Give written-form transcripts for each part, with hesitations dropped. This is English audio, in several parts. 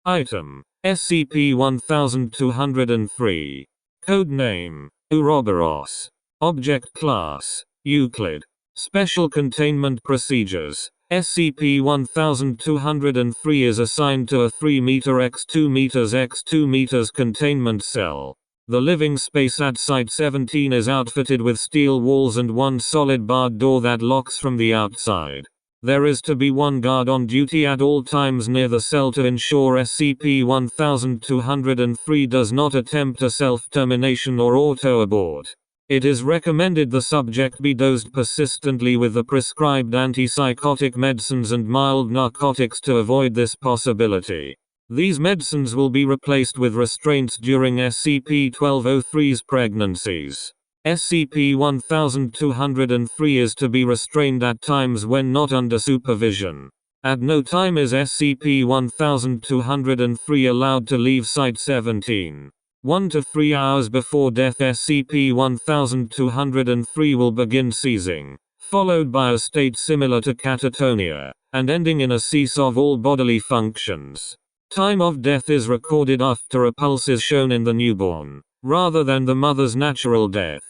Item: SCP-1203. Codename: Ouroboros. Object Class: Euclid. Special Containment Procedures: SCP-1203 is assigned to a 3 m x 2 m x 2 m containment cell. The living space at Site-17 is outfitted with steel walls and one solid barred door that locks from the outside. There is to be one guard on duty at all times near the cell to ensure SCP-1203 does not attempt a self-termination or auto-abort. It is recommended the subject be dosed persistently with the prescribed antipsychotic medicines and mild narcotics to avoid this possibility. These medicines will be replaced with restraints during SCP-1203's pregnancies. SCP-1203 is to be restrained at times when not under supervision. At no time is SCP-1203 allowed to leave Site-17. 1 to 3 hours before death, SCP-1203 will begin seizing, followed by a state similar to catatonia, and ending in a cease of all bodily functions. Time of death is recorded after a pulse is shown in the newborn, rather than the mother's natural death.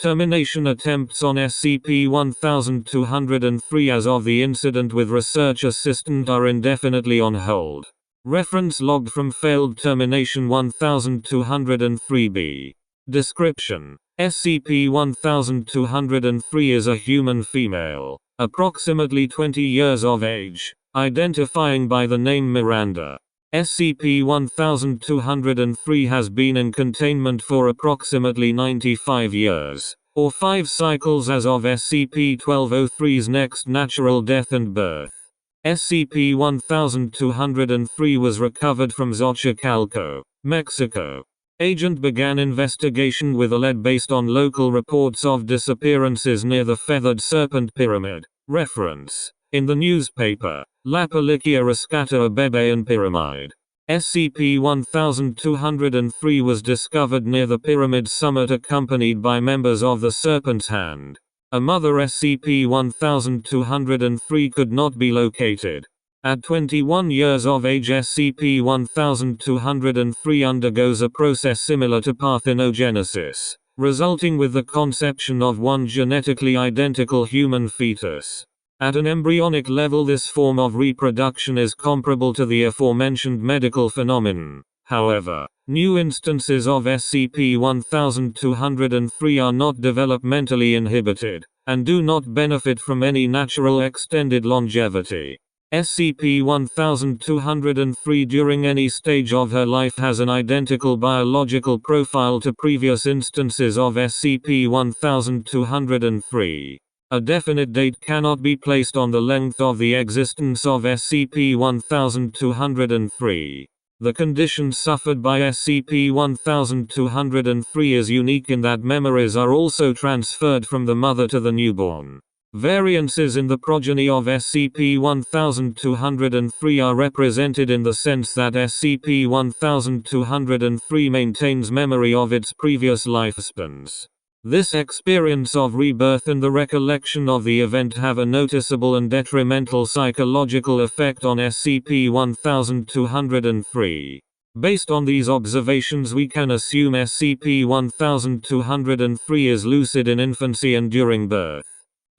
Termination attempts on SCP-1203 as of the incident with research assistant are indefinitely on hold. Reference logged from failed termination 1203-B. Description: SCP-1203 is a human female, approximately 20 years of age, identifying by the name Miranda. SCP-1203 has been in containment for approximately 95 years, or 5 cycles as of SCP-1203's next natural death and birth. SCP-1203 was recovered from Xochicalco, Mexico. Agent began investigation with a lead based on local reports of disappearances near the Feathered Serpent Pyramid. Reference: in the newspaper, La Policia Rescata a Bebe en Pyramid. SCP-1203 was discovered near the pyramid summit accompanied by members of the Serpent's Hand. A mother SCP-1203 could not be located. At 21 years of age, SCP-1203 undergoes a process similar to parthenogenesis, resulting with the conception of one genetically identical human fetus. At an embryonic level, this form of reproduction is comparable to the aforementioned medical phenomenon. However, new instances of SCP-1203 are not developmentally inhibited, and do not benefit from any natural extended longevity. SCP-1203 during any stage of her life has an identical biological profile to previous instances of SCP-1203. A definite date cannot be placed on the length of the existence of SCP-1203. The condition suffered by SCP-1203 is unique in that memories are also transferred from the mother to the newborn. Variances in the progeny of SCP-1203 are represented in the sense that SCP-1203 maintains memory of its previous lifespans. This experience of rebirth and the recollection of the event have a noticeable and detrimental psychological effect on SCP-1203. Based on these observations, we can assume SCP-1203 is lucid in infancy and during birth.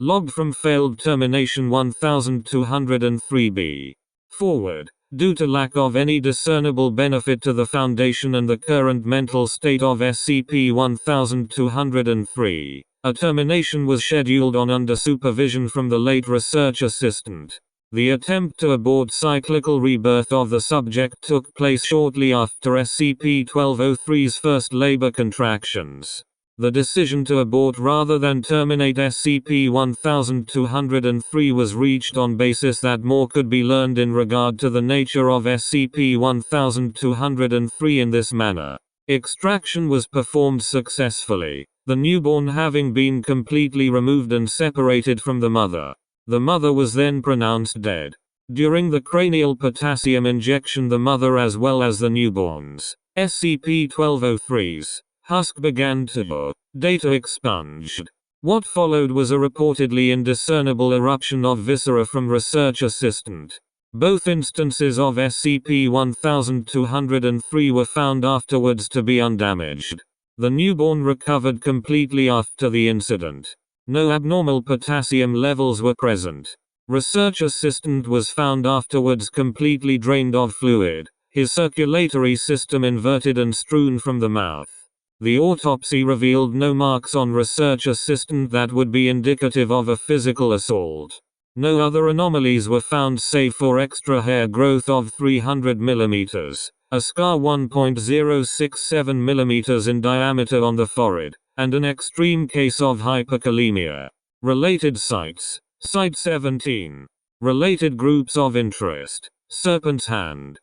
Logged from failed termination 1203-B. Forward. Due to lack of any discernible benefit to the Foundation and the current mental state of SCP-1203, a termination was scheduled on under supervision from the late research assistant. The attempt to abort cyclical rebirth of the subject took place shortly after SCP-1203's first labor contractions. The decision to abort rather than terminate SCP-1203 was reached on basis that more could be learned in regard to the nature of SCP-1203 in this manner. Extraction was performed successfully, the newborn having been completely removed and separated from the mother. The mother was then pronounced dead. During the cranial potassium injection, the mother as well as the newborn's SCP-1203's husk began to data expunged. What followed was a reportedly indiscernible eruption of viscera from research assistant. Both instances of SCP-1203 were found afterwards to be undamaged. The newborn recovered completely after the incident. No abnormal potassium levels were present. Research assistant was found afterwards completely drained of fluid, his circulatory system inverted and strewn from the mouth. The autopsy revealed no marks on research assistant that would be indicative of a physical assault. No other anomalies were found save for extra hair growth of 300 mm, a scar 1.067 mm in diameter on the forehead, and an extreme case of hyperkalemia. Related sites. Site 17. Related groups of interest. Serpent's Hand.